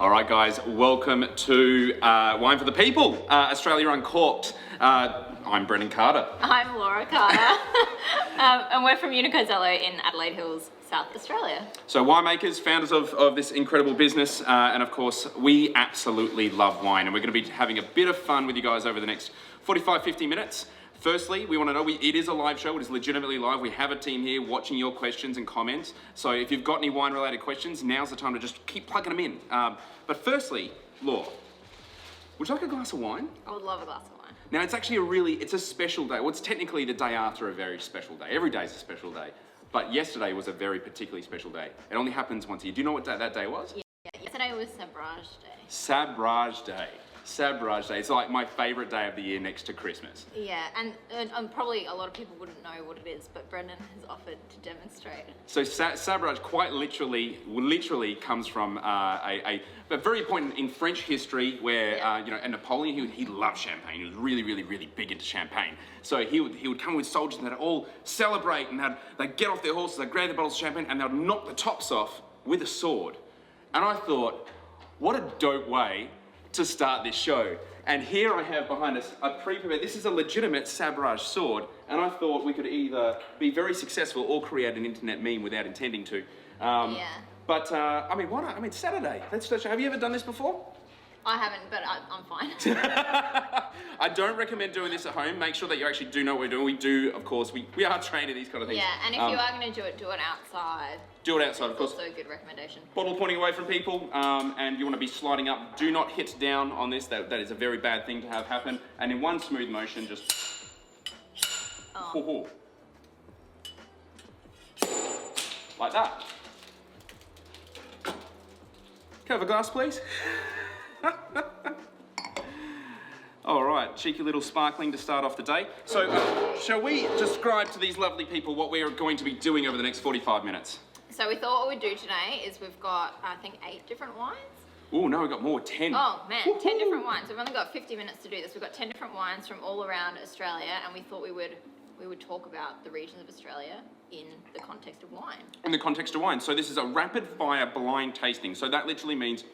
All right, guys, welcome to Wine for the People, Australia Uncorked. I'm Brendan Carter. I'm Laura Carter, and we're from Unico Zelo in Adelaide Hills, South Australia. So winemakers, founders of this incredible business, and of course, we absolutely love wine, and we're going to be having a bit of fun with you guys over the next 45, 50 minutes. Firstly, we want to know, it is a live show, it is legitimately live. We have a team here watching your questions and comments. So if you've got any wine-related questions, now's the time to just keep plugging them in. But firstly, Laura, would you like a glass of wine? I would love a glass of wine. Now, it's actually it's a special day. Well, it's technically the day after a very special day. Every day is a special day. But yesterday was a very particularly special day. It only happens once a year. Do you know what that day was? Yeah, yesterday was Sabrage Day. Sabrage Day. Sabrage Day. It's like my favourite day of the year next to Christmas. Yeah, and probably a lot of people wouldn't know what it is, but Brendan has offered to demonstrate. So Sabrage quite literally comes from a very important in French history where and Napoleon he loved champagne. He was really, really, really big into champagne. So he would come with soldiers and they'd all celebrate and they'd get off their horses, they'd grab the bottles of champagne and they'd knock the tops off with a sword. And I thought, what a dope way to start this show. And here I have behind us a pre-prepared, this is a legitimate Sabrage sword, and I thought we could either be very successful or create an internet meme without intending to. But why not? I mean, Saturday, have you ever done this before? I haven't, but I'm fine. I don't recommend doing this at home. Make sure that you actually do know what we're doing. We do, of course, we are trained in these kind of things. Yeah, and if you are going to do it outside. Do it outside, of course. Also a good recommendation. Bottle pointing away from people, and you want to be sliding up. Do not hit down on this. That is a very bad thing to have happen. And in one smooth motion, just... Oh. Like that. Can I have a glass, please? All right, cheeky little sparkling to start off the day. So, shall we describe to these lovely people what we are going to be doing over the next 45 minutes? So we thought what we'd do today is we've got, I think, 8 different wines. Oh, no, we've got more, 10. Oh, man, 10 different wines. We've only got 50 minutes to do this. We've got 10 different wines from all around Australia, and we thought we would talk about the regions of Australia in the context of wine. In the context of wine. So this is a rapid-fire blind tasting. So that literally means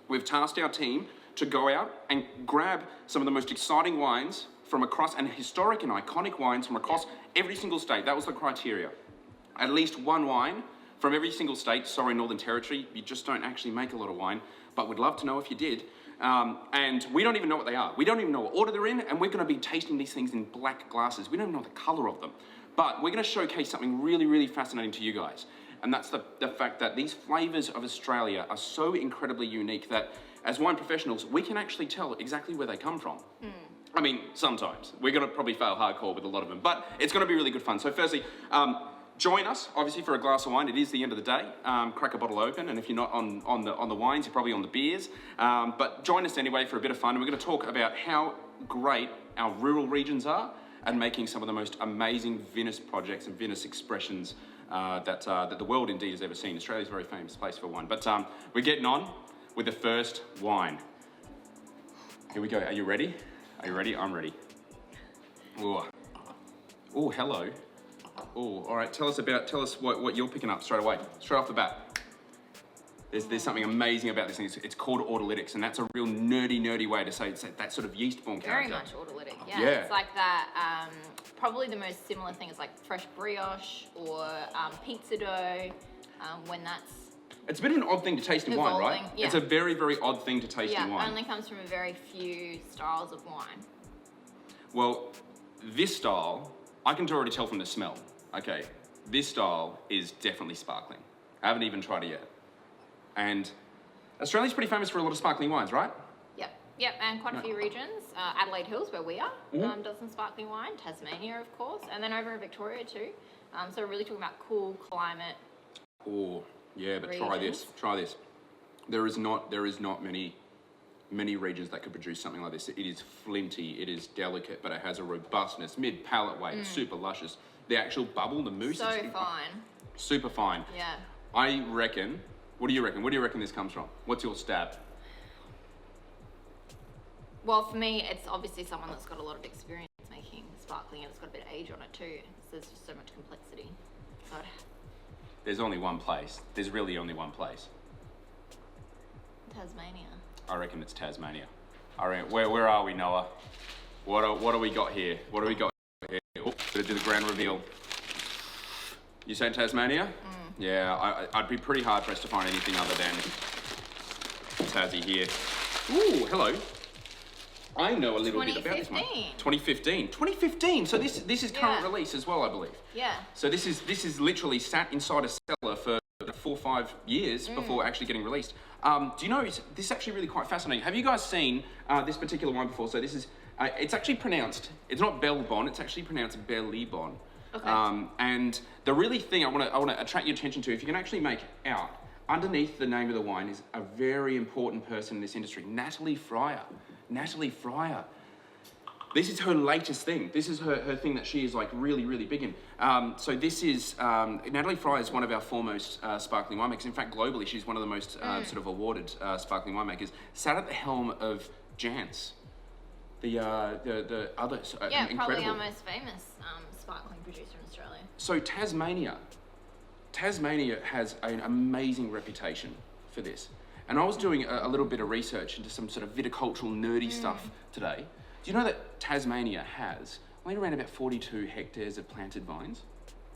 we've tasked our team to go out and grab some of the most exciting wines from across, and historic and iconic wines from across every single state. That was the criteria. At least one wine from every single state. Sorry, Northern Territory, you just don't actually make a lot of wine, but we'd love to know if you did. And we don't even know what they are. We don't even know what order they're in, and we're gonna be tasting these things in black glasses. We don't even know the color of them. But we're gonna showcase something really, really fascinating to you guys. And that's the fact that these flavors of Australia are so incredibly unique that as wine professionals, we can actually tell exactly where they come from. I mean, sometimes. We're gonna probably fail hardcore with a lot of them, but it's gonna be really good fun. So firstly, join us, obviously, for a glass of wine. It is the end of the day. Crack a bottle open, and if you're not on the wines, you're probably on the beers. But join us anyway for a bit of fun. And we're gonna talk about how great our rural regions are at making some of the most amazing vinous projects and vinous expressions that the world indeed has ever seen. Australia's a very famous place for wine. But we're getting on with the first wine. Here we go. Are you ready? Are you ready? I'm ready. Oh, hello. Oh, all right. Tell us what you're picking up straight away, straight off the bat. There's something amazing about this thing. It's called autolytics, and that's a real nerdy way to say it's that sort of yeast-borne character. Very much autolytic. Yeah. It's like that. Probably the most similar thing is like fresh brioche or pizza dough. When that's it's a bit of an odd thing to taste in wine, right? Yeah. It's a very, very odd thing to taste in wine. Yeah, it only comes from a very few styles of wine. Well, this style, I can already tell from the smell. Okay, this style is definitely sparkling. I haven't even tried it yet. And Australia's pretty famous for a lot of sparkling wines, right? Yep, and quite a few regions. Adelaide Hills, where we are, does some sparkling wine. Tasmania, of course, and then over in Victoria too. So we're really talking about cool climate. Oh, yeah, but regions. Try this. There is not many regions that could produce something like this. It is flinty, it is delicate, but it has a robustness, mid-palate weight, super luscious. The actual bubble, the mousse, so fine. Super fine. Yeah. I reckon, what do you reckon? Where do you reckon this comes from? What's your stab? Well, for me, it's obviously someone that's got a lot of experience making sparkling, and it's got a bit of age on it too. So there's just so much complexity. So There's only one place. There's really only one place. Tasmania. I reckon it's Tasmania. Where are we, Noah? What do we got here? What do we got here? Oh, gonna do the grand reveal. You saying Tasmania? Yeah, I'd be pretty hard pressed to find anything other than Tassie here. Ooh, hello. I know a little bit about this one. 2015. 2015. So this is current release as well, I believe. Yeah. So this is literally sat inside a cellar for 4 or 5 years before actually getting released. Do you know, this is actually really quite fascinating. Have you guys seen this particular wine before? So this is, it's actually pronounced, it's not Bellbon, it's actually pronounced Bellibon. Okay. And the really thing I want to attract your attention to, if you can actually make out, underneath the name of the wine is a very important person in this industry, Natalie Fryer. Natalie Fryer. This is her latest thing. This is her thing that she is like really, really big in. So this is, Natalie Fryer is one of our foremost sparkling winemakers. In fact, globally, she's one of the most sort of awarded sparkling winemakers. Sat at the helm of Jans, the other yeah, incredible. probably our most famous sparkling producer in Australia. So Tasmania has an amazing reputation for this. And I was doing a little bit of research into some sort of viticultural nerdy stuff today. Do you know that Tasmania has only around about 42 hectares of planted vines?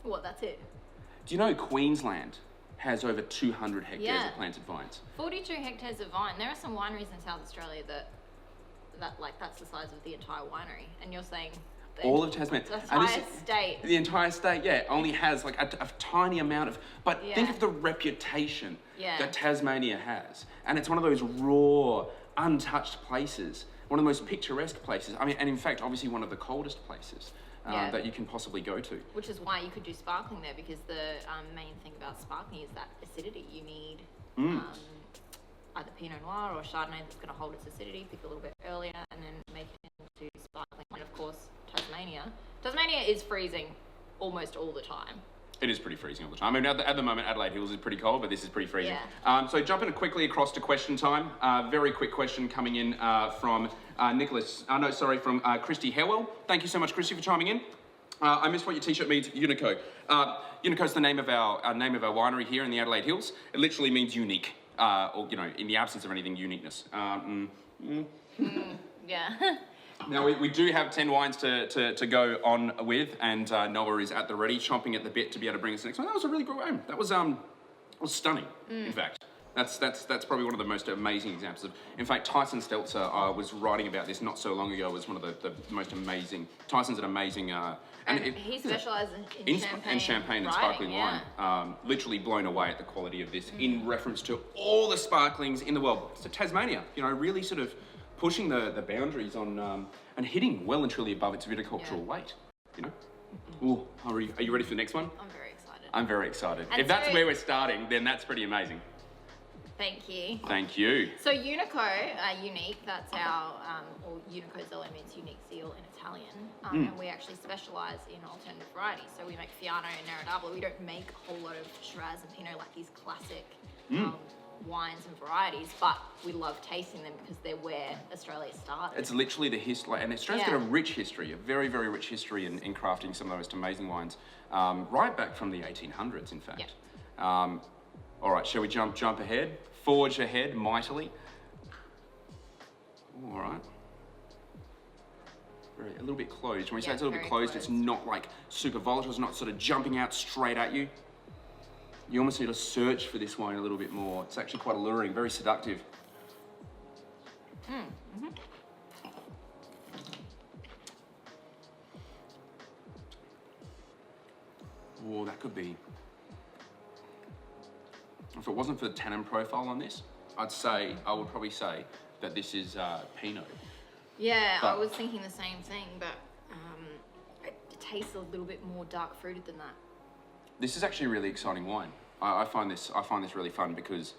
What, that's it? Do you know Queensland has over 200 hectares of planted vines? 42 hectares of vine. There are some wineries in South Australia that that's the size of the entire winery. And you're saying all of Tasmania. The entire state. The entire state, yeah, only has like a tiny amount of, but think of the reputation that Tasmania has. And it's one of those raw, untouched places, one of the most picturesque places. I mean, and in fact, obviously one of the coldest places that you can possibly go to. Which is why you could do sparkling there, because the main thing about sparkling is that acidity. You need either Pinot Noir or Chardonnay that's going to hold its acidity, pick a little bit earlier, and then make it into sparkling. And of course, Tasmania. Tasmania is freezing almost all the time. It is pretty freezing all the time. I mean, at the moment, Adelaide Hills is pretty cold, but this is pretty freezing. Yeah. So jumping quickly across to question time. Very quick question coming in from from Christy Hewell. Thank you so much, Christy, for chiming in. I missed what your t-shirt means, Unico. Unico is the name of our winery here in the Adelaide Hills. It literally means unique, or in the absence of anything, uniqueness. Yeah. Now, we do have 10 wines to go on with, and Noah is at the ready, chomping at the bit to be able to bring us the next one. That was a really good wine. That was stunning, in fact. That's probably one of the most amazing examples of. In fact, Tyson Stelzer was writing about this not so long ago. Was one of the most amazing. Tyson's an amazing. And he specialises in champagne and sparkling wine. Literally blown away at the quality of this in reference to all the sparklings in the world. So Tasmania, really sort of pushing the boundaries on and hitting well and truly above its viticultural weight. Ooh, are you ready for the next one? I'm very excited. I'm very excited. And if that's where we're starting, then that's pretty amazing. Thank you. Thank you. So Unico, unique, that's our, or Unico Zelo means unique seal in Italian. And we actually specialise in alternative varieties. So we make Fiano and dabble. We don't make a whole lot of Shiraz and Pinot like these classic wines and varieties, but we love tasting them because they're where Australia started. It's literally the history, and Australia's got a rich history, a very, very rich history in crafting some of the most amazing wines, right back from the 1800s, in fact. Yep. All right, shall we jump ahead? Forge ahead mightily. All right. A little bit closed. When we say it's a little bit closed, it's not like super volatile. It's not sort of jumping out straight at you. You almost need to search for this wine a little bit more. It's actually quite alluring, very seductive. Oh, that could be. If it wasn't for the tannin profile on this, I would probably say that this is Pinot. Yeah, I was thinking the same thing, but it tastes a little bit more dark fruited than that. This is actually a really exciting wine. I find this really fun because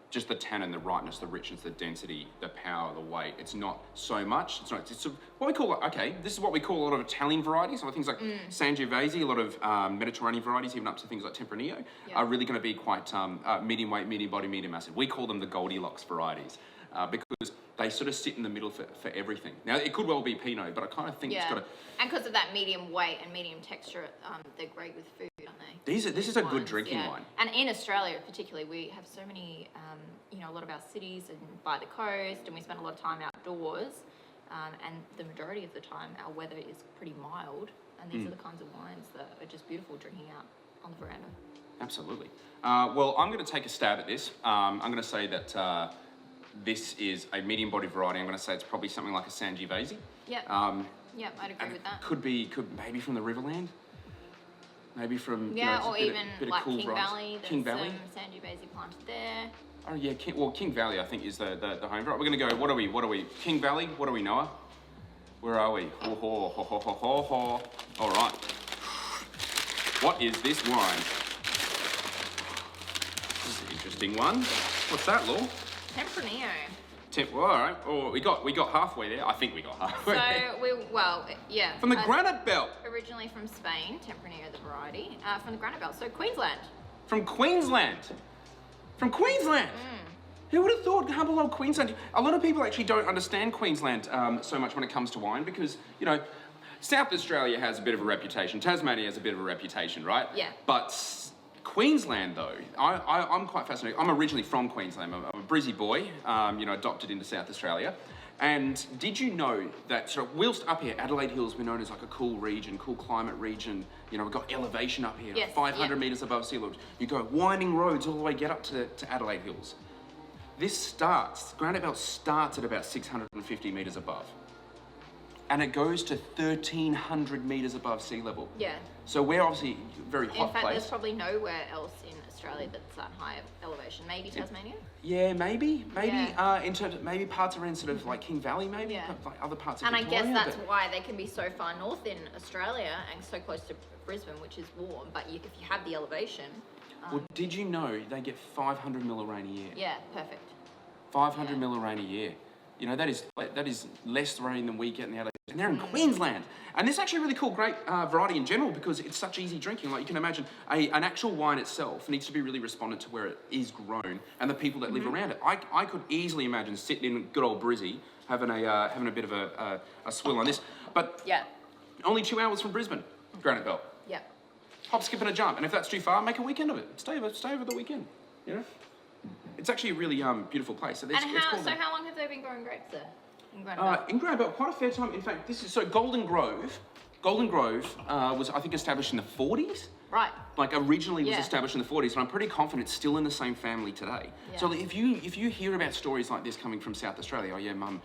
just the tannin, the rightness, the richness, the density, the power, the weight. It's not so much. It's what we call, this is what we call a lot of Italian varieties. So things like Sangiovese, a lot of Mediterranean varieties, even up to things like Tempranillo, are really going to be quite medium weight, medium body, medium acid. We call them the Goldilocks varieties because they sort of sit in the middle for everything. Now, it could well be Pinot, but I kind of think it's got to... And because of that medium weight and medium texture, they're great with food, aren't they? This is a good drinking wine. And in Australia particularly, we have so many, a lot of our cities and by the coast, and we spend a lot of time outdoors. And the majority of the time, our weather is pretty mild. And these are the kinds of wines that are just beautiful drinking out on the veranda. Absolutely. Well, I'm going to take a stab at this. I'm going to say that this is a medium-bodied variety. I'm going to say it's probably something like a Sangiovese. Yeah. I'd agree with that. Could maybe from the Riverland. Maybe from or even like cool King Valley. There's King Valley. Some Sangiovese planted there. Oh yeah, King Valley I think is the home variety. We're going to go. What are we? King Valley. What do we know? Where are we? Ho ho ho ho ho ho ho. All right. What is this wine? This is an interesting one. What's that, Law? Tempranillo. All right. Oh, we got halfway there. I think we got halfway. So From the Granite Belt. Originally from Spain, Tempranillo the variety. From the Granite Belt, so Queensland. From Queensland. Who would have thought humble old Queensland? A lot of people actually don't understand Queensland so much when it comes to wine because, South Australia has a bit of a reputation. Tasmania has a bit of a reputation, right? Yeah. But Queensland, though, I'm quite fascinated. I'm originally from Queensland. I'm a Brizzy boy, adopted into South Australia. And did you know that, so whilst up here, Adelaide Hills, we're known as like a cool region, cool climate region. We've got elevation up here, 500 metres above sea level. You go winding roads all the way get up to Adelaide Hills. Granite Belt starts at about 650 metres above. And it goes to 1,300 metres above sea level. Yeah. So we're obviously a very hot In fact, place. there's probably nowhere else in Australia that's that high elevation. Maybe Tasmania? Yeah, maybe. Yeah. In terms of maybe parts around sort of like King Valley, maybe. Yeah. Like other parts of And Victoria. I guess that's why they can be so far north in Australia and so close to Brisbane, which is warm. But if you have the elevation... well, did you know they get 500 mil of rain a year? Yeah, perfect. 500 mil of rain a year. That is less rain than we get in the Adelaide. And they're in Queensland. And this is actually a really cool, great variety in general because it's such easy drinking. Like you can imagine, an actual wine itself needs to be really respondent to where it is grown and the people that live around it. I could easily imagine sitting in good old Brizzy having a bit of a swill on this. But only 2 hours from Brisbane, Granite Belt. Yeah. Hop, skip and a jump. And if that's too far, make a weekend of it. Stay over the weekend, It's actually a really beautiful place. So how long have they been growing grapes there? In Granite Belt? In Granite Belt, quite a fair time. In fact, Golden Grove. Golden Grove was, I think, established in the 40s. Right. Like originally was established in the 40s, and I'm pretty confident it's still in the same family today. Yeah. So if you hear about stories like this coming from South Australia, oh yeah, mum,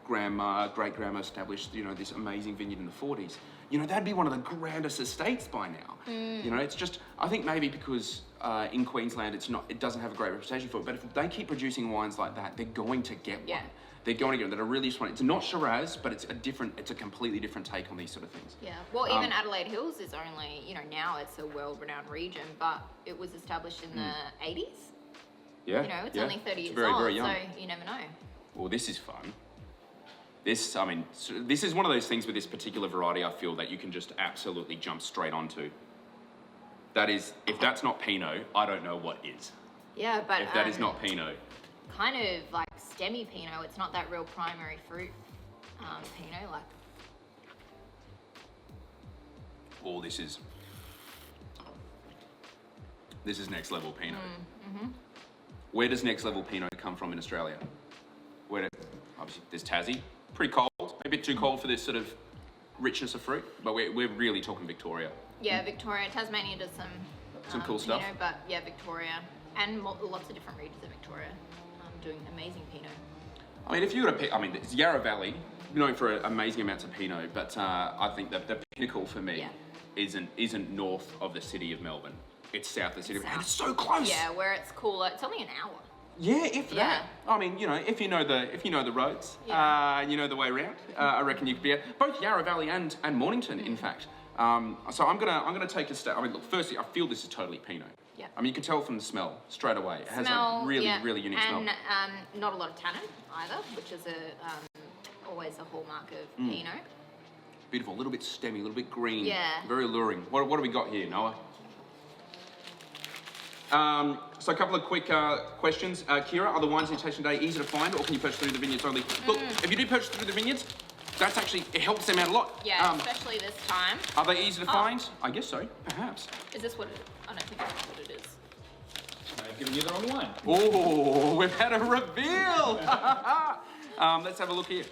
grandma, great grandma established, this amazing vineyard in the 40s. That'd be one of the grandest estates by now. It's just, I think maybe because in Queensland it doesn't have a great reputation for it, but if they keep producing wines like that, they're going to get one. They're going to get that are really just one. It's not Shiraz, but it's a completely different take on these sort of things. Yeah. Well, even Adelaide Hills is only, now it's a world-renowned region, but it was established in the 80s. Yeah. It's only 30 years very, old, very young. so you never know. Well, this is fun. This is one of those things with this particular variety I feel that you can just absolutely jump straight onto. That is, if that's not Pinot, I don't know what is. Yeah, but... If that is not Pinot. Kind of like stemmy Pinot, it's not that real primary fruit Pinot, like... Oh, this is next level Pinot. Where does next level Pinot come from in Australia? Obviously, there's Tassie. Pretty cold, a bit too cold for this sort of richness of fruit, but we're really talking Victoria. Yeah, Victoria. Tasmania does some cool stuff. Pinot, but yeah, Victoria and lots of different regions of Victoria doing amazing Pinot. If you were to pick, it's Yarra Valley, known for amazing amounts of Pinot, but I think that the pinnacle for me isn't north of the city of Melbourne. It's south of the city of Melbourne. It's so close. Yeah, where it's cooler. It's only an hour. Yeah, if that. If you know the roads, you know the way around. I reckon you could be both Yarra Valley and Mornington, in fact. So I'm gonna take a step. Look, firstly, I feel this is totally Pinot. Yeah. You can tell from the smell straight away. It has a really unique smell. And not a lot of tannin either, which is always a hallmark of Pinot. Beautiful, a little bit stemmy, a little bit green. Yeah. Very alluring. What do we got here, Noah? So a couple of quick questions. Kira, are the wines in tasting today easy to find, or can you purchase through the vineyards only? Look, if you do purchase through the vineyards, that's actually, it helps them out a lot. Yeah, especially this time. Are they easy to find? I guess so, perhaps. Is this what it is? I don't think that's what it is. I've given you the wrong one. Oh, we've had a reveal. Let's have a look here.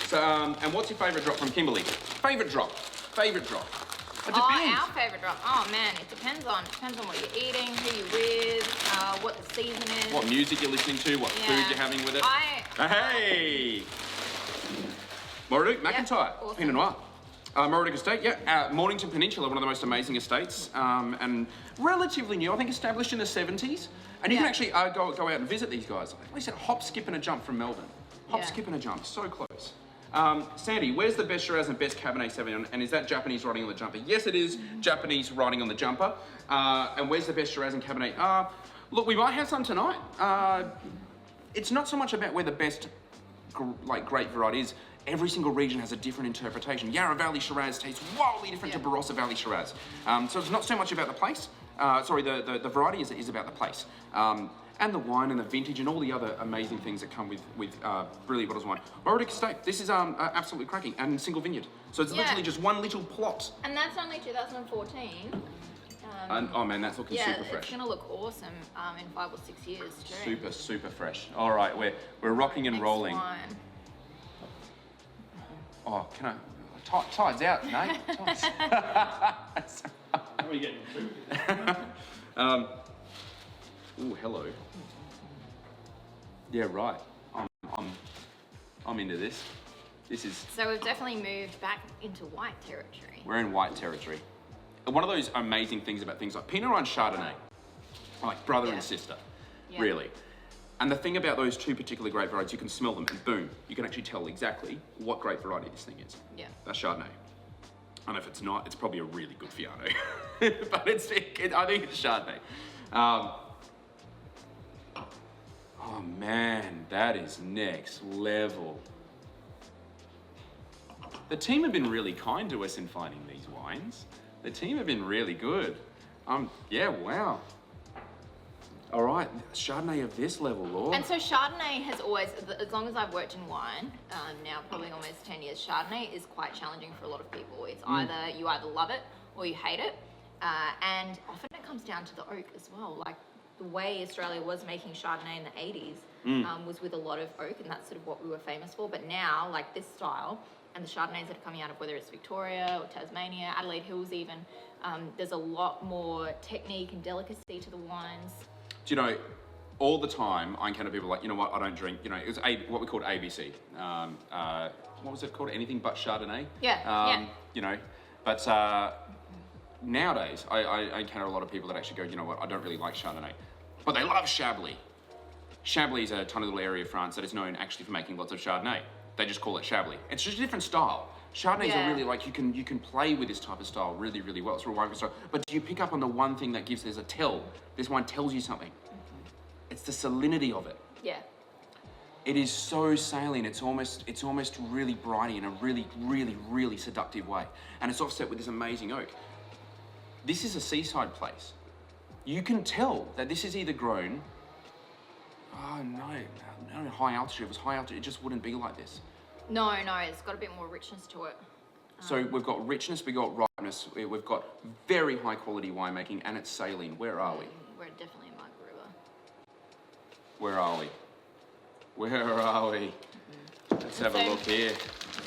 So, and what's your favourite drop from Kimberly? Favourite drop. It depends. Our favourite drop. Oh man, it depends on what you're eating, who you're with, what the season is. What music you're listening to, what food you're having with it. Hey! Moraduk McIntyre, awesome. Pinot Noir. Moraduk Estate, Mornington Peninsula, one of the most amazing estates, and relatively new, I think established in the 70s. And you can actually go out and visit these guys. Like I said, hop, skip and a jump from Melbourne. Hop, skip and a jump, so close. Sandy, where's the best Shiraz and best Cabernet Sauvignon? And is that Japanese writing on the jumper? Yes, it is Japanese writing on the jumper. And where's the best Shiraz and Cabernet? Look, we might have some tonight. It's not so much about where the best, great variety is. Every single region has a different interpretation. Yarra Valley Shiraz tastes wildly different to Barossa Valley Shiraz. So it's not so much about the place. The variety is about the place. And the wine and the vintage and all the other amazing things that come with brilliant bottles of wine. Moraduk Estate, this is absolutely cracking, and single vineyard. So it's literally just one little plot. And that's only 2014. Oh man, that's looking super fresh. It's gonna look awesome in 5 or 6 years too. Super, super fresh. All right, we're rocking and rolling. Wine. Oh, can I? Tide's out, Nate. Tide's. How are we getting food? Ooh, hello. Yeah, right. I'm into this. This is. So we've definitely moved back into white territory. We're in white territory. And one of those amazing things about things like Pinot Noir and Chardonnay, like brother and sister, really. And the thing about those two particular grape varieties, you can smell them and boom, you can actually tell exactly what grape variety this thing is. Yeah. That's Chardonnay. And if it's not, it's probably a really good Fiano. But I think it's Chardonnay. Oh man, that is next level. The team have been really kind to us in finding these wines. The team have been really good. Yeah, wow. All right, Chardonnay of this level, Lord. And so Chardonnay has always, as long as I've worked in wine, now probably almost 10 years, Chardonnay is quite challenging for a lot of people. It's you either love it or you hate it. And often it comes down to the oak as well. Like the way Australia was making Chardonnay in the 80s was with a lot of oak, and that's sort of what we were famous for. But now, like this style, and the Chardonnays that are coming out of whether it's Victoria or Tasmania, Adelaide Hills even, there's a lot more technique and delicacy to the wines. Do you know, all the time I encounter people like, you know what, I don't drink, you know, it was what we called ABC. What was it called? Anything but Chardonnay? You know, but nowadays I encounter a lot of people that actually go, you know what, I don't really like Chardonnay, but they love Chablis. Chablis is a tiny little area of France that is known actually for making lots of Chardonnay. They just call it Chablis. It's just a different style. Chardonnays are really like, you can play with this type of style really, really well. It's a wine style. But do you pick up on the one thing that gives, there's a tell. This wine tells you something. It's the salinity of it. Yeah. It is so salient. It's almost really brighty in a really, really, really seductive way. And it's offset with this amazing oak. This is a seaside place. You can tell that this is either grown, no, high altitude. If it was high altitude, it just wouldn't be like this. No, it's got a bit more richness to it. So we've got richness, we've got ripeness, we've got very high quality winemaking, and it's saline. Where are we? We're definitely in Margaret River. Where are we? Where are we? Let's have a look here.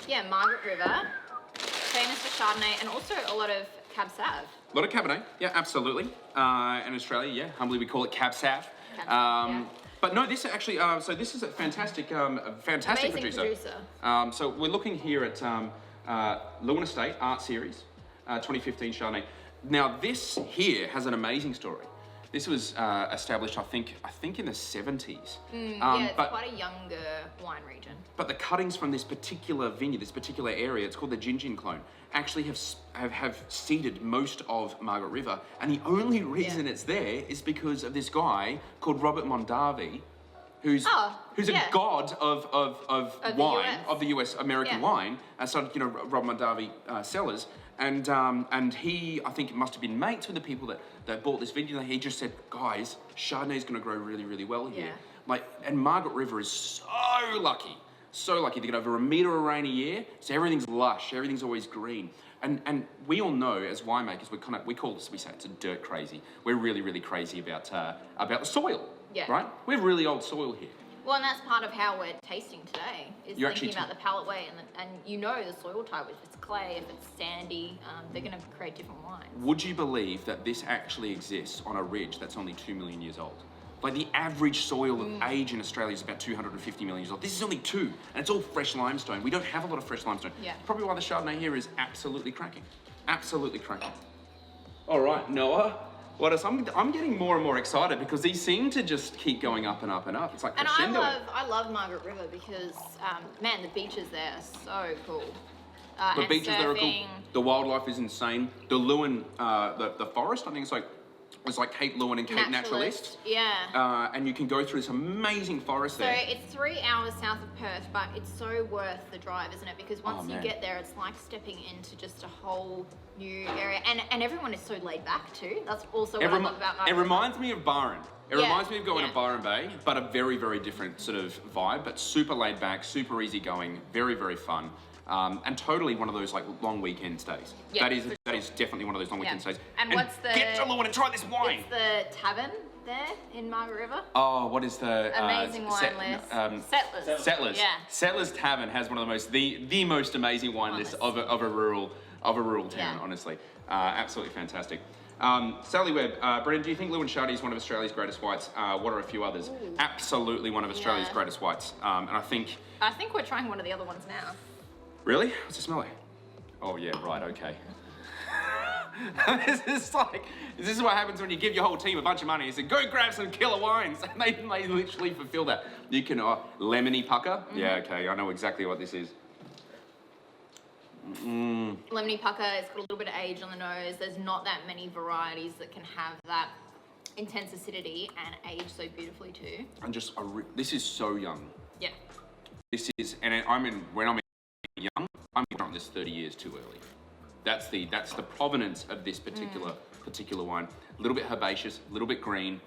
Yeah, Margaret River, famous for Chardonnay, and also a lot of Cab Sav. A lot of Cabernet, yeah, absolutely. In Australia, yeah, humbly we call it Cab Sav. But no, this actually, so this is a fantastic Amazing producer. So we're looking here at Lewin Estate Art Series, 2015 Chardonnay. Now this here has an amazing story. This was established, I think in the 70s. It's quite a younger wine region. But the cuttings from this particular vineyard, this particular area, it's called the Gingin clone, actually have seeded most of Margaret River. And the only reason it's there is because of this guy called Robert Mondavi, who's a god of wine, of the US American wine. Started, Robert Mondavi cellars. And he, I think it must have been mates with the people that bought this vineyard. He just said, guys, Chardonnay's going to grow really, really well here. Yeah. Like, and Margaret River is so lucky. So lucky. They get over a metre of rain a year, so everything's lush, everything's always green. And we all know as winemakers, we call this, we say it's a dirt crazy. We're really, really crazy about the soil. Yeah. Right? We have really old soil here. Well, and that's part of how we're tasting today, is You're thinking actually about the palate weight and you know the soil type. If it's clay, if it's sandy, they're going to create different wines. Would you believe that this actually exists on a ridge that's only 2 million years old? Like the average soil age in Australia is about 250 million years old. This is only 2, and it's all fresh limestone. We don't have a lot of fresh limestone. Yeah. Probably why the Chardonnay here is absolutely cracking. Absolutely cracking. All right, Noah. What else? I'm getting more and more excited because these seem to just keep going up and up and up. It's like crescendo. And I love Margaret River because, man, the beaches there are so cool. The and beaches there are cool. surfing. The wildlife is insane. The Lewin, the forest, I think it's like Cape Lewin and Cape Naturalist. Yeah. And you can go through this amazing forest So there. it's 3 hours south of Perth, but it's so worth the drive, isn't it? Because once you man. get there, it's like stepping into just a whole new area. And everyone is so laid back too. That's also what I love about Margaret It River. reminds me of Byron. It Yeah, reminds me of going yeah. to Byron Bay, but a very, very different sort of vibe, but super laid back, super easy going, very, very fun. And totally one of those like long weekend stays. Yeah, that is definitely one of those long weekend stays. And what's the... Get to Lewin and try this wine. It's the tavern there in Margaret River. Oh, what is the Amazing wine list. Settlers. Yeah. Settlers Tavern has one of the most amazing wine lists of a rural town. Yeah. Honestly, absolutely fantastic. Sally Webb, Brendan, do you think Lewin Chardonnay is one of Australia's greatest whites? What are a few others? Ooh. Absolutely one of Australia's Yeah. greatest whites. And I think we're trying one of the other ones now. really, what's it smell like? Oh yeah, right, okay. This is what happens when you give your whole team a bunch of money and say, go grab some killer wines. And they literally fulfill that. You can, lemony pucker. Mm-hmm. Yeah, okay, I know exactly what this is. Lemony pucker, it's got a little bit of age on the nose. There's not that many varieties that can have that intense acidity and age so beautifully too. And just, this is so young. Yeah. This is, and when I'm young, I'm on this 30 years too early. That's the provenance of this particular wine. A little bit herbaceous, a little bit green.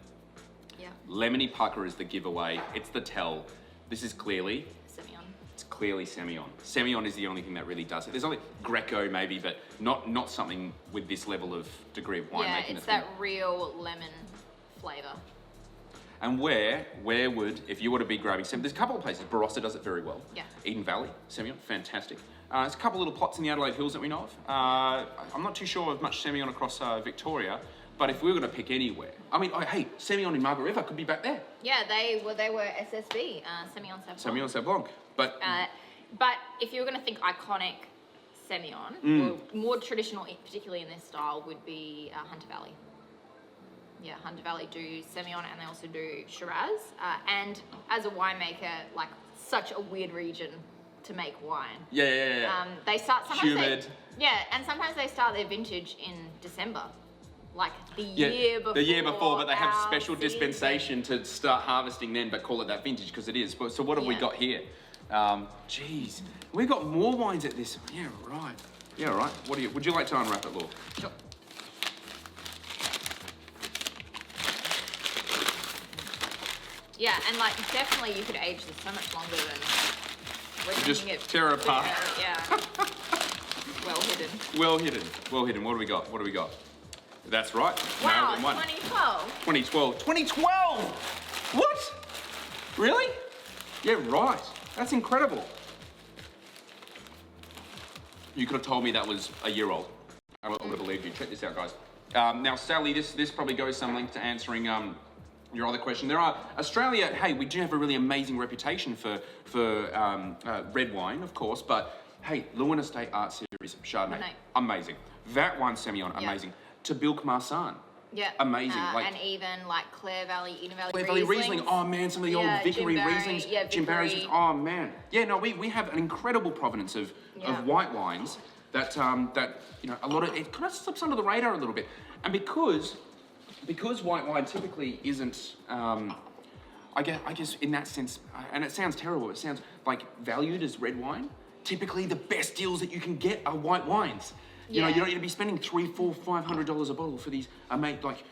Yeah. Lemony pucker is the giveaway. It's the tell. This is clearly Semillon. It's clearly Semillon. Semillon is the only thing that really does it. There's only Greco maybe, but not something with this level of degree of winemaking. Yeah, it's that real lemon flavour. And where would, if you were to be grabbing Semillon, there's a couple of places. Barossa does it very well. Yeah. Eden Valley, Semillon, fantastic. There's a couple of little plots in the Adelaide Hills that we know of. I'm not too sure of much Semillon across Victoria, but if we were going to pick anywhere, I mean, hey, Semillon in Margaret River could be back there. Yeah, they were SSB, Semillon Sauvignon. Semillon Sauvignon, but if you were going to think iconic Semillon, or more traditional, particularly in this style, would be Hunter Valley. Yeah, Hunter Valley do Semillon and they also do Shiraz. And as a winemaker, like such a weird region to make wine. Yeah. They start Humid. and sometimes they start their vintage in December, like the year before. The year before, but they have our special season. dispensation to start harvesting then, but call it that vintage because it is. So what have we Yeah. got here? Geez, we've got more wines at this. Yeah, right. Yeah, right. Would you like to unwrap it, Laura? Sure. Yeah, and like definitely you could age this so much longer than we're Just drinking it. tear it apart. Yeah. Well hidden. Well hidden. What do we got? That's right. Wow, Nailed it, one. 2012. 2012. What? Really? Yeah, right. That's incredible. You could have told me that was a year old. I would have believed you. Check this out, guys. Now, Sally, this probably goes some length to answering your other question. There are Australia. Hey, we do have a really amazing reputation for red wine, of course, but hey, Lewin Estate Art Series Chardonnay, Right. amazing. That wine Semillon, Yeah. amazing. Tabilk Marsan, Yeah. amazing. And even like Clare Valley, Eden Valley, Clare Valley Riesling. Oh man, some of the old Vickery Jim Barry, Rieslings. yeah, Jim Barry's. Vickery. Oh man. Yeah, no, we have an incredible provenance of white wines that a lot of it kind of slips under the radar a little bit, and because white wine typically isn't. I guess in that sense, and it sounds terrible. It sounds like valued as red wine. Typically, the best deals that you can get are white wines. You know, you don't need to be spending $300, $400, $500 a bottle for these like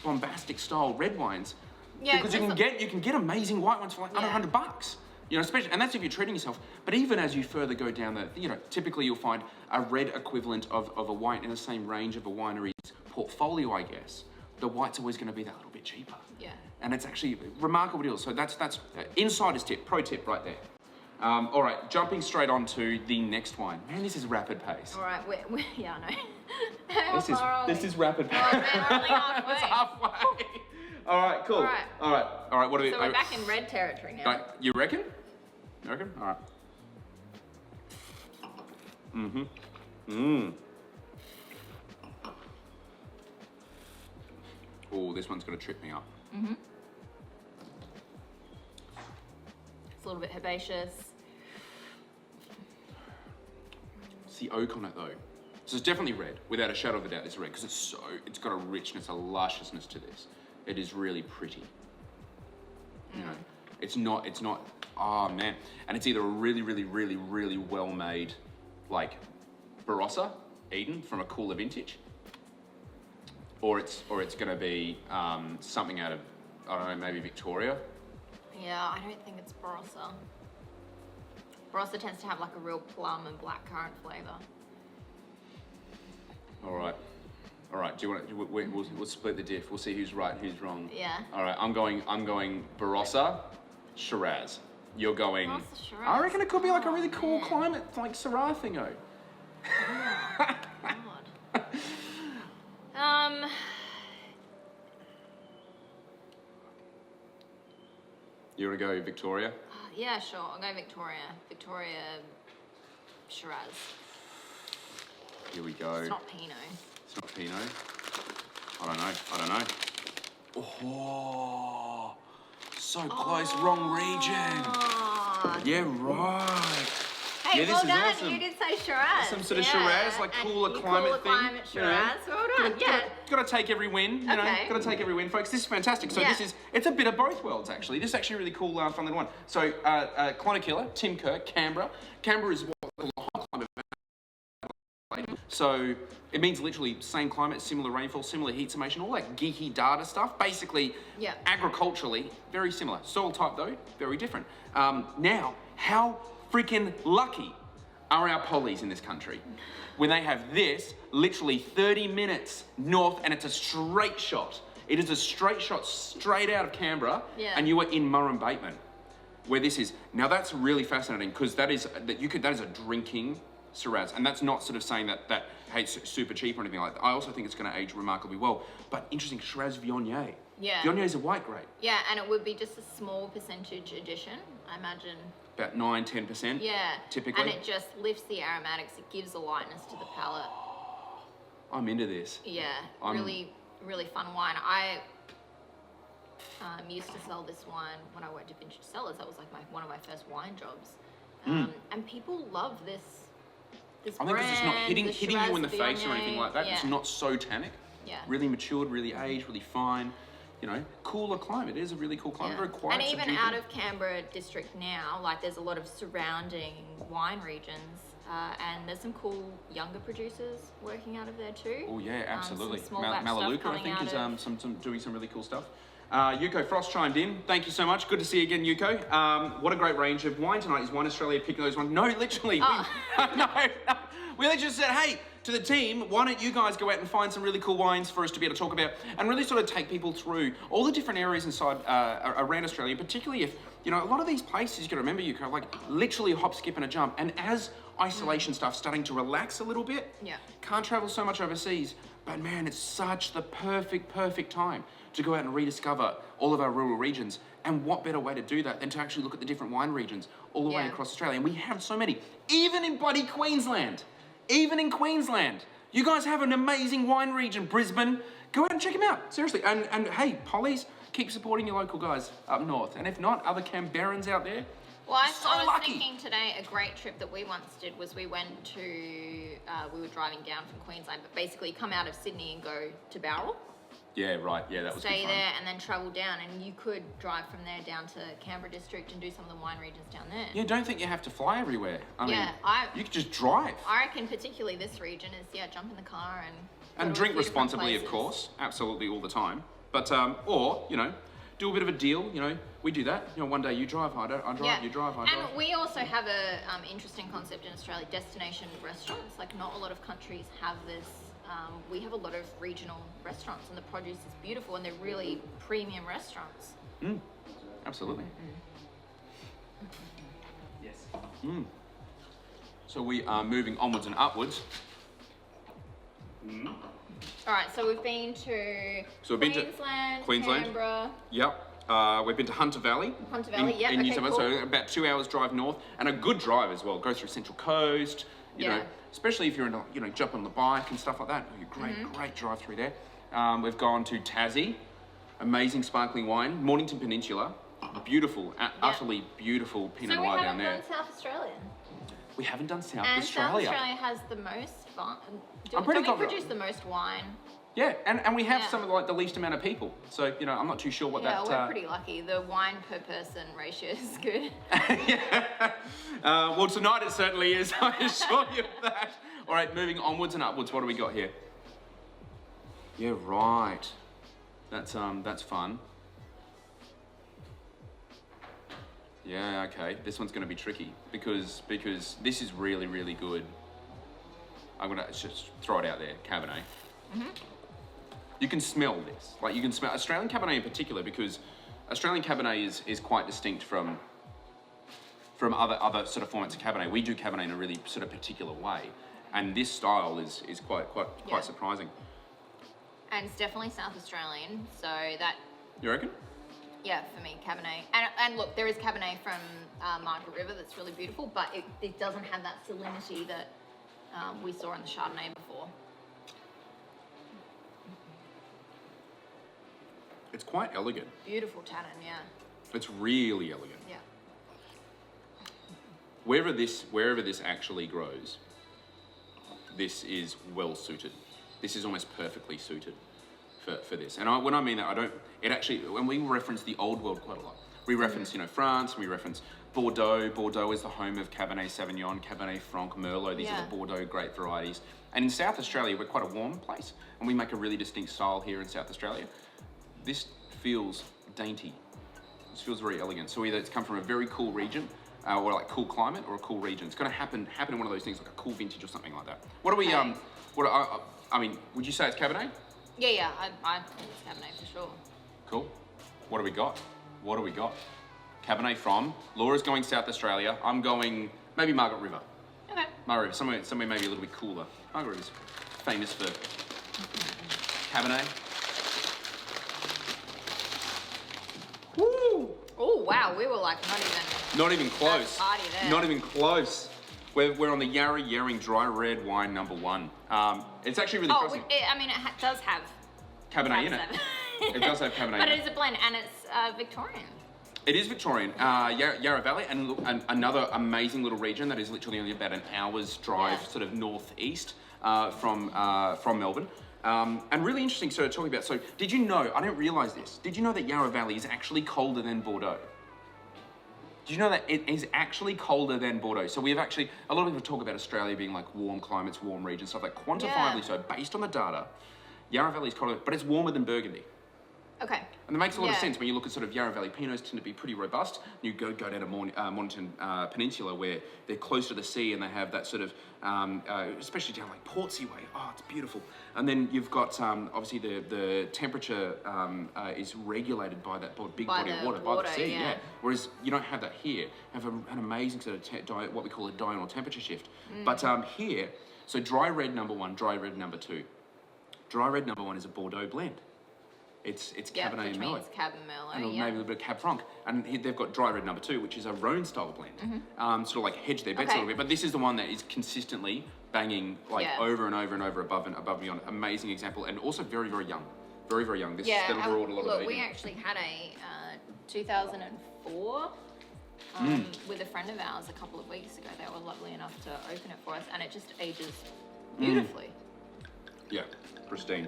bombastic style red wines. Yeah, because you can get amazing white ones for like under $100. You know, especially, and that's if you're treating yourself. But even as you further go down the, you know, typically you'll find a red equivalent of a white in the same range of a winery's portfolio, I guess. The white's always going to be that little bit cheaper. Yeah. And it's actually a remarkable deal. So that's insider's tip, pro tip right there. All right, jumping straight on to the next wine. Man, this is rapid pace. All right, yeah, I know. This is rapid pace. Oh, man, we're only halfway. It's halfway. All right, cool. All right. What do we? So we're back in red territory now. Right, you reckon? You reckon? All right. Oh, this one's gonna trip me up. It's a little bit herbaceous. It's the oak on it though. So it's definitely red, without a shadow of a doubt. It's red because it's got a richness, a lusciousness to this. It is really pretty. You know, it's not. Oh man, and it's either a really well made, like Barossa Eden from a cooler vintage, or it's gonna be something out of, I don't know, maybe Victoria. Yeah, I don't think it's Barossa. Barossa tends to have like a real plum and blackcurrant flavour. All right. Do you want to? We'll split the diff. We'll see who's right and who's wrong. Yeah. All right. I'm going Barossa, Shiraz. You're going. Barossa, Shiraz. I reckon it could be like a really cool climate, like Syrah thingo. God. You want to go Victoria? Yeah, sure. I'll go Victoria. Victoria, Shiraz. Here we go. It's not Pinot. It's not Pinot. I don't know. Oh, so close, wrong region. Yeah, right. Hey, Yeah, this well is done. awesome. You did say Shiraz. Some sort of Shiraz, like And cooler climate thing. Climate Shiraz. Well done. Gotta take every win, you know. Gotta take every win, folks. This is fantastic. So it's a bit of both worlds, actually. This is actually a really cool, fun little one. So, Clonakilla, Tim Kirk, Canberra. Canberra is what the high climate. So it means literally same climate, similar rainfall, similar heat summation, all that geeky data stuff. Basically, agriculturally, very similar. Soil type though, very different. Now, how freaking lucky are our pollies in this country when they have this literally 30 minutes north and it's a straight shot. It is a straight shot straight out of Canberra and you are in Murrum-Bateman, where this is. Now that's really fascinating because that is a drinking Shiraz, and that's not sort of saying that hey, it's super cheap or anything like that. I also think it's going to age remarkably well. But interesting, Shiraz Viognier. Yeah. Viognier is a white grape. Yeah, and it would be just a small percentage addition, I imagine. About 9-10%. Yeah. Typically. And it just lifts the aromatics. It gives a lightness to the palate. I'm into this. Yeah, really fun wine. I used to sell this wine when I worked at Vintage Cellars. That was like one of my first wine jobs. And people love this. I think because it's not hitting you in the face or anything like that. Yeah. It's not so tannic. Yeah. Really matured, really aged, really fine. You know, cooler climate. It is a really cool climate. Very quiet. And even out of Canberra district now, like there's a lot of surrounding wine regions, and there's some cool younger producers working out of there too. Oh yeah, absolutely. Some small batch stuff Melaleuca, I think, coming is some doing some really cool stuff. Yuko Frost chimed in. Thank you so much. Good to see you again, Yuko. What a great range of wine tonight. Is Wine Australia picking those ones? No, literally. Oh. We literally just said, hey, to the team, why don't you guys go out and find some really cool wines for us to be able to talk about and really sort of take people through all the different areas inside around Australia, particularly if, you know, a lot of these places, you got to remember, Yuko, like literally a hop, skip and a jump. And as isolation stuff's starting to relax a little bit, can't travel so much overseas, but man, it's such the perfect time to go out and rediscover all of our rural regions. And what better way to do that than to actually look at the different wine regions all the way across Australia. And we have so many, even in bloody Queensland. Even in Queensland. You guys have an amazing wine region, Brisbane. Go out and check them out, seriously. And hey, Polly's, keep supporting your local guys up north. And if not, other Canberrans out there. Well, I was lucky. thinking today, a great trip that we once did was we went to, we were driving down from Queensland, but basically come out of Sydney and go to Bowral. Yeah, right. Yeah, that was good stay fun. there and then travel down, and you could drive from there down to Canberra district and do some of the wine regions down there. Yeah, don't think you have to fly everywhere. I mean, I- you could just drive. I reckon particularly this region is jump in the car and go to a Drink few different responsibly, of places. course. Absolutely, all the time. But, or, you know, do a bit of a deal. You know, we do that. You know, one day you drive, I drive, you drive, I drive. And we also have a interesting concept in Australia, destination restaurants. Like, not a lot of countries have this. We have a lot of regional restaurants, and the produce is beautiful, and they're really premium restaurants. Absolutely. Yes. So we are moving onwards and upwards. All right, so we've been to So we've been to Queensland. Canberra, Yep. We've been to Hunter Valley. Hunter Valley, in New okay, South Wales, cool. so about 2 hours drive north, and a good drive as well. Go through Central Coast, you know, especially if you're in a, you know, jump on the bike and stuff like that. Great drive through there. We've gone to Tassie, amazing sparkling wine. Mornington Peninsula, beautiful, utterly beautiful Pinot So we Noir haven't down there. done South Australia. We haven't done South And Australia. South Australia has the most fun. I'm pretty we confident. produce the most wine? Yeah, and we have Yeah. some of like the least amount of people. So, you know, I'm not too sure what Yeah, that... we're pretty lucky. The wine per person ratio is good. Well, tonight it certainly is, I assure you of that. All right, moving onwards and upwards, what do we got here? Yeah, right. That's fun. Yeah, okay. This one's going to be tricky because this is really, really good. I'm going to just throw it out there, Cabernet. You can smell this. Like, you can smell Australian Cabernet in particular, because Australian Cabernet is quite distinct from other sort of formats of Cabernet. We do Cabernet in a really sort of particular way, and this style is quite surprising. And it's definitely South Australian, so that, You reckon? yeah, for me, Cabernet. And look, there is Cabernet from Margaret River that's really beautiful, but it doesn't have that salinity that we saw in the Chardonnay before. It's quite elegant. Beautiful tannin, yeah. It's really elegant. Yeah. Wherever this actually grows, this is well suited. This is almost perfectly suited for this. And when I mean that, when we reference the old world quite a lot, we reference, you know, France, we reference Bordeaux. Bordeaux is the home of Cabernet Sauvignon, Cabernet Franc, Merlot. These are the Bordeaux grape varieties. And in South Australia, we're quite a warm place, and we make a really distinct style here in South Australia. This feels dainty. This feels very elegant. So either it's come from a very cool region, or like cool climate, or a cool region. It's going to happen in one of those things, like a cool vintage or something like that. What do we? Okay. I mean, would you say it's Cabernet? Yeah, I think it's Cabernet for sure. Cool. What do we got? Cabernet from. Laura's going South Australia. I'm going maybe Margaret River. Okay. Margaret River, somewhere maybe a little bit cooler. Margaret River's famous for Cabernet. Woo! Oh wow, we were like Not even close. Party there. Not even close. We're on the Yarra Yering Dry Red Wine #1. It's actually really Oh, impressive. it does have Cabernet in it. It does have Cabernet but in it. it's a blend, and it's Victorian. It is Victorian. Yarra Valley, and look, another amazing little region that is literally only about an hour's drive, sort of northeast from Melbourne. And really interesting, so talking about, so did you know, I didn't realise this, did you know that Yarra Valley is actually colder than Bordeaux? Did you know that it is actually colder than Bordeaux? So we've actually, a lot of people talk about Australia being like warm climates, warm regions, stuff like quantifiably so, based on the data, Yarra Valley is colder, but it's warmer than Burgundy. Okay. And that makes a lot of sense when you look at sort of Yarra Valley Pinots tend to be pretty robust. You go down to Mornington Peninsula where they're close to the sea and they have that sort of, especially down like Portsea way. Oh, it's beautiful. And then you've got obviously the temperature is regulated by that big body of water, by the sea. Yeah. Whereas you don't have that here. You have an amazing sort of what we call a diurnal temperature shift. But here, so dry red #1, dry red #2. Dry red #1 is a Bordeaux blend. It's Cabernet and Merlot. Cab and Merlot, And maybe a little bit of Cab Franc. And they've got dry red #2, which is a Rhone style blend. Sort of like hedge their bets a little bit. But this is the one that is consistently banging like over and over and over, above and beyond. Amazing example, and also very, very young. Very, very young. This that'll reward a lot of look, aging. we actually had a 2004 with a friend of ours a couple of weeks ago. They were lovely enough to open it for us, and it just ages beautifully. Yeah, pristine.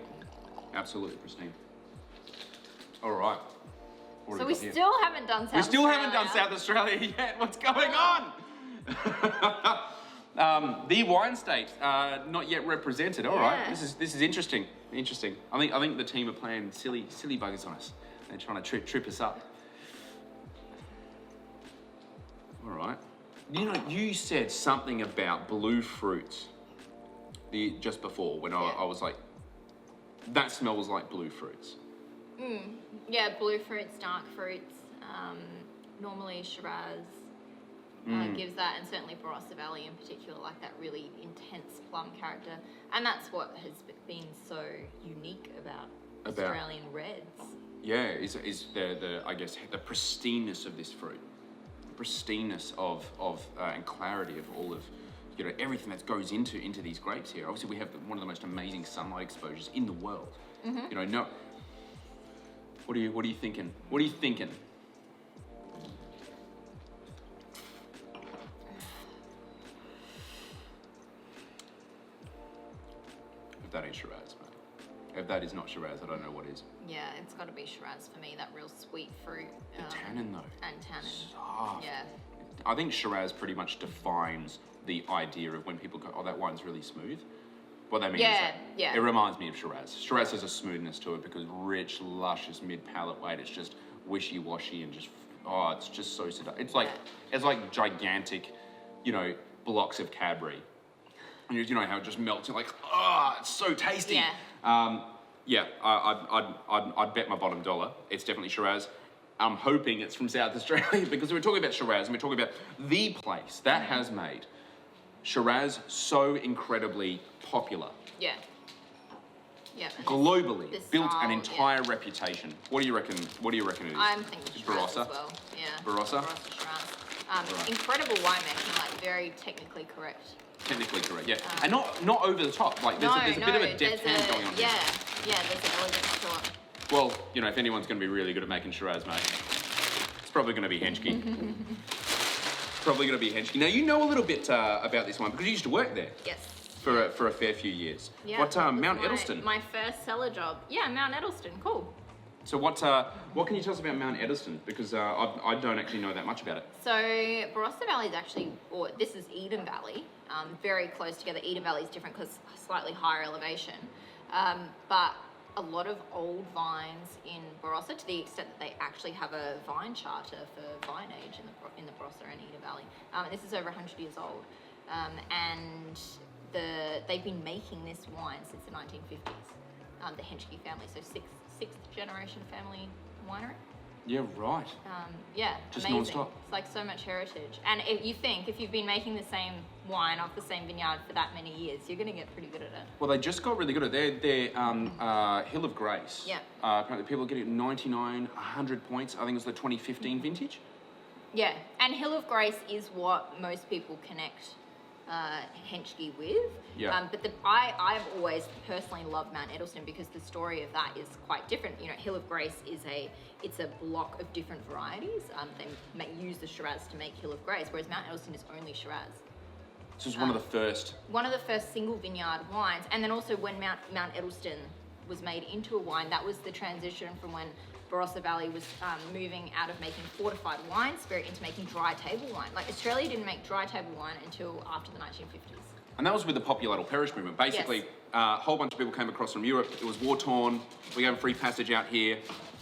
Absolutely pristine. All right. What So have we got here? still haven't done South We still haven't done Australia. South Australia yet. What's going on? The wine state, not yet represented. All right, Yeah. this is interesting. Interesting. I think the team are playing silly buggers on us. They're trying to trip us up. All right. You know, you said something about blue fruits just before when I was like, that smells like blue fruits. Yeah, blue fruits, dark fruits. Normally Shiraz gives that, and certainly Barossa Valley in particular, like that really intense plum character. And that's what has been so unique about Australian reds. Yeah, is the I guess the pristineness of this fruit, the pristineness of and clarity of all of everything that goes into these grapes here. Obviously, we have one of the most amazing sunlight exposures in the world. No. What are you thinking? What are you thinking? If that ain't Shiraz, man. If that is not Shiraz, I don't know what is. Yeah, it's got to be Shiraz for me. That real sweet fruit. The tannin though. And tannin. Soft. Yeah. I think Shiraz pretty much defines the idea of when people go, oh, that wine's really smooth. What they mean is that it reminds me of Shiraz. Shiraz has a smoothness to it because rich, luscious, mid-palate weight. It's just wishy-washy and just, it's just so seductive. It's like gigantic, blocks of Cadbury. And you know how it just melts. You're like, it's so tasty. Yeah. I'd bet my bottom dollar it's definitely Shiraz. I'm hoping it's from South Australia because we're talking about Shiraz and we're talking about the place that has made Shiraz so incredibly popular. Yeah. Yeah. Globally, this built style, an entire reputation. What do you reckon? What do you reckon it is? I'm thinking Shiraz Barossa? as well. Yeah. Barossa? Shiraz. Right. Incredible winemaking, like very technically correct. Technically correct, yeah. And not over the top. Like there's a bit of a deft hand going on here. Yeah, there's an elegance to it. Well, if anyone's going to be really good at making Shiraz, mate, it's probably going to be Henschke. Probably going to be Henschke. Now, you know a little bit about this one because you used to work there. Yes. For a fair few years. Yeah, What, that was Mount Edelston? My first cellar job. Yeah, Mount Edelston, cool. So what can you tell us about Mount Edelston? Because I don't actually know that much about it. So Barossa Valley is actually, or this is Eden Valley, very close together. Eden Valley is different because slightly higher elevation, but a lot of old vines in Barossa, to the extent that they actually have a vine charter for vine age in the Barossa and Eden Valley. This is over 100 years old, and they've been making this wine since the 1950s. The Henschke family, so sixth generation family winery. Yeah, right. Just amazing. Non-stop. It's like so much heritage. And if you've been making the same wine off the same vineyard for that many years, you're going to get pretty good at it. Well, they just got really good at it. Their Hill of Grace. Yeah. Apparently people are getting 99, 100 points. I think it was the 2015 vintage. Yeah, and Hill of Grace is what most people connect Henschke with. Yeah. But I've always personally loved Mount Edelston because the story of that is quite different. Hill of Grace it's a block of different varieties. They use the Shiraz to make Hill of Grace, whereas Mount Edelston is only Shiraz. So it's one of the first. One of the first single vineyard wines, and then also when Mount Edelston was made into a wine, that was the transition from when Barossa Valley was moving out of making fortified wine spirit into making dry table wine. Like Australia didn't make dry table wine until after the 1950s. And that was with the populate or perish movement. Basically, a whole bunch of people came across from Europe. It was war-torn. We gave them free passage out here.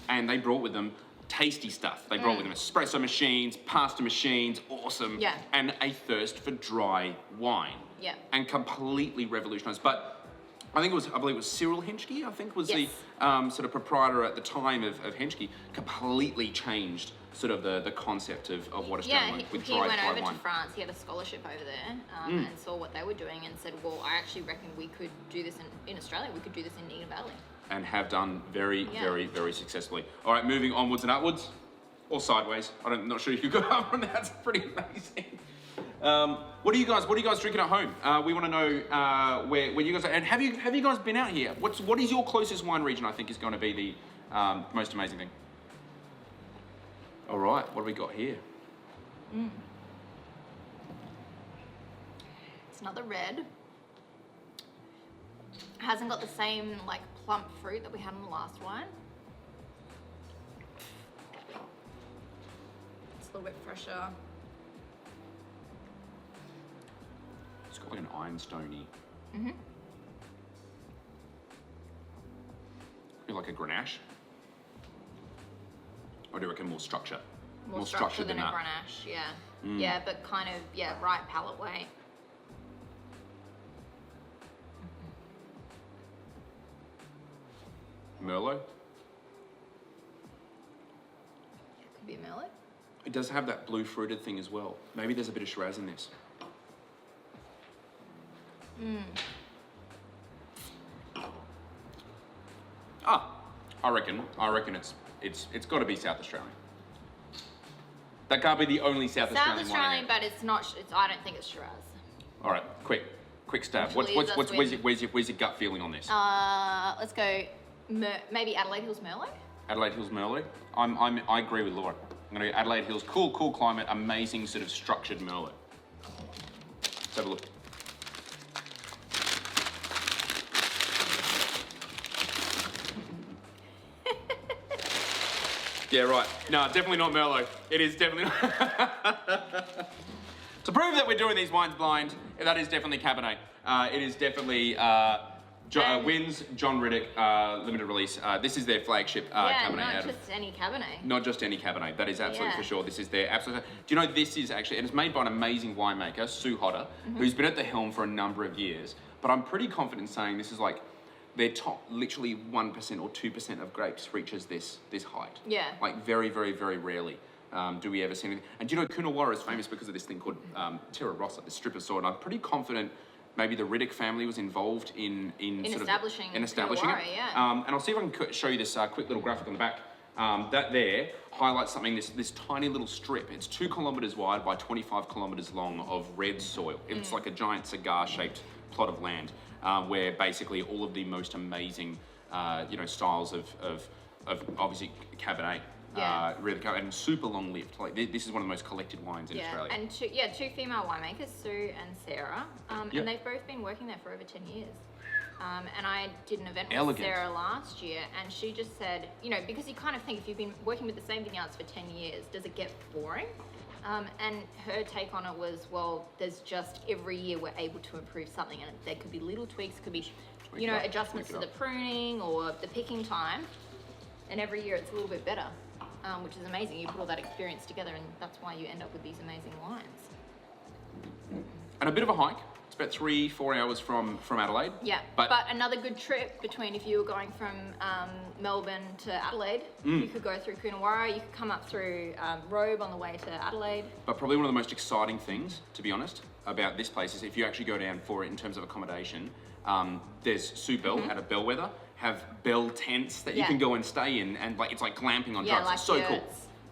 And they brought with them tasty stuff. They brought with them espresso machines, pasta machines, awesome. Yeah. And a thirst for dry wine. Yeah. And completely revolutionized. But I believe it was Cyril Henschke, was Yes. the sort of proprietor at the time of Henschke, completely changed sort of the concept of what is going on with he dry went over wine. to France. He had a scholarship over there and saw what they were doing and said, well, I actually reckon we could do this in Australia. We could do this in Eden Valley. And have done very, very, very successfully. All right, moving onwards and upwards, or sideways. I'm not sure if you go up from that. That's pretty amazing. What are you guys drinking at home? We want to know where you guys are. And have you guys been out here? What is your closest wine region? I think is going to be the most amazing thing. All right, what do we got here? It's another red. Hasn't got the same plump fruit that we had in the last wine. a little bit fresher. It's got like an ironstone-y. Mm-hmm. Like a Grenache. Or do you reckon more structure? More structure than a Grenache, yeah. Yeah, but kind of, right palate weight. Merlot. Could be a Merlot. It does have that blue fruited thing as well. Maybe there's a bit of Shiraz in this. I reckon it's got to be South Australian. That can't be the only South Australian South Australian, but it's not. I don't think it's Shiraz. All right, quick stab. Where's your gut feeling on this? Let's go. Maybe Adelaide Hills Merlot. Adelaide Hills Merlot. I agree with Laura. I'm gonna go Adelaide Hills. Cool climate, amazing sort of structured Merlot. Let's have a look. Yeah, right. No, definitely not Merlot. It is definitely not. To prove that we're doing these wines blind, that is definitely Cabernet. It is definitely Wynn's John Riddock limited release. This is their flagship Cabernet. Not just any Cabernet. Not just any Cabernet. That is absolutely for sure. This is their absolute. Do you know this is actually, and it's made by an amazing winemaker, Sue Hodder, who's been at the helm for a number of years. But I'm pretty confident saying this is like their top, literally 1% or 2% of grapes reaches this height. Yeah. Like very, very, very rarely do we ever see anything. And do you know Coonawarra is famous because of this thing called Terra Rossa, this strip of soil. And I'm pretty confident maybe the Riddock family was involved in establishing it. Yeah. And I'll see if I can show you this quick little graphic on the back. That there highlights something, this tiny little strip. It's 2 kilometres wide by 25 kilometres long of red soil. It's like a giant cigar-shaped plot of land where basically all of the most amazing, styles of obviously Cabernet. Really, and super long lived. Like this is one of the most collected wines in Australia. And two female winemakers, Sue and Sarah, and they've both been working there for over 10 years. And I did an event with Sarah last year, and she just said, because you kind of think if you've been working with the same vineyards for 10 years, does it get boring? And her take on it was, well, there's just every year we're able to improve something, and there could be little tweaks, could be, adjustments to the pruning or the picking time, and every year it's a little bit better. Which is amazing. You put all that experience together, and that's why you end up with these amazing wines. And a bit of a hike. It's about 3-4 hours from Adelaide. Yeah, but another good trip between if you were going from Melbourne to Adelaide, you could go through Coonawarra, you could come up through Robe on the way to Adelaide. But probably one of the most exciting things, to be honest, about this place is if you actually go down for it in terms of accommodation, there's Sue Bell at a Bellwether, have Bell tents that you can go and stay in, and it's like glamping on drugs. Like it's so cool.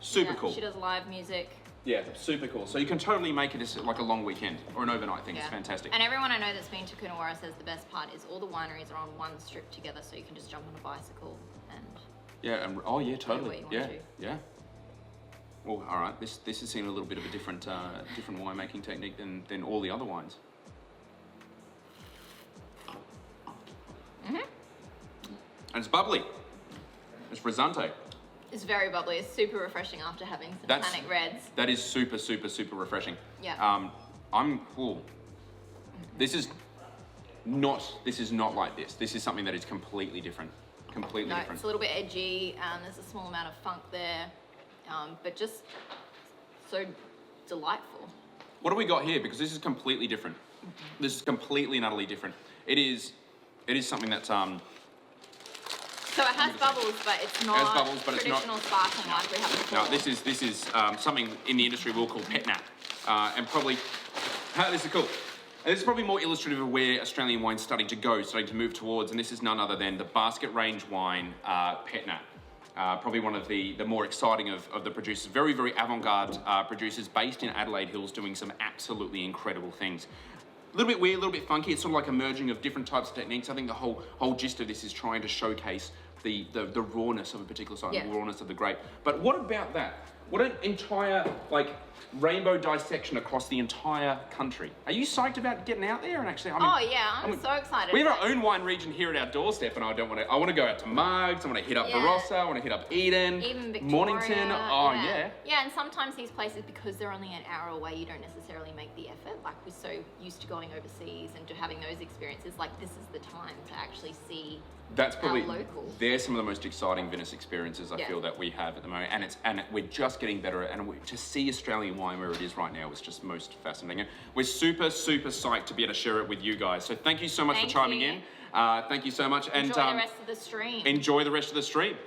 Super cool. She does live music. Yeah, super cool. So you can totally make it as like a long weekend or an overnight thing. It's fantastic. And everyone I know that's been to Coonawarra says the best part is all the wineries are on one strip together, so you can just jump on a bicycle and totally. Yeah. Well, all right. This has seen a little bit of a different winemaking technique than all the other wines. And it's bubbly. It's frizzante. It's very bubbly. It's super refreshing after having some tannic reds. That is super, super, super refreshing. Yeah. I'm cool. This is not like this. This is something that is completely different. Completely different. It's a little bit edgy. There's a small amount of funk there, but just so delightful. What do we got here? Because this is completely different. This is completely and utterly different. It is something that's So it has bubbles, but it's not traditional sparkling like we have before. No, this is something in the industry we'll call pet nat, and probably this is cool. And this is probably more illustrative of where Australian wine's starting to move towards, and this is none other than the basket range wine pet nat. Probably one of the more exciting of the producers, very, very avant-garde producers based in Adelaide Hills doing some absolutely incredible things. A little bit weird, a little bit funky. It's sort of like a merging of different types of techniques. I think the whole gist of this is trying to showcase the rawness of a particular site, the rawness of the grape. But what about that? What an entire, like, rainbow dissection across the entire country. Are you psyched about getting out there and actually? I mean, Oh yeah, I'm so excited. we have our own wine region here at our doorstep, and I want to go out to Mugs. I want to hit up Yeah. Barossa. I want to hit up Eden, Even Victoria. Mornington. Oh yeah. Yeah, and sometimes these places, because they're only an hour away, you don't necessarily make the effort. Like, we're so used to going overseas and to having those experiences. Like, this is the time to actually see. That's probably our local. they're some of the most exciting Venice experiences I Yeah. feel that we have at the moment, and we're just getting better. And to see Australian wine where it is right now is just most fascinating. And we're super psyched to be able to share it with you guys. So thank you so much Thank for chiming you. in. Thank you so much, and Enjoy the rest of the stream. enjoy the rest of the stream.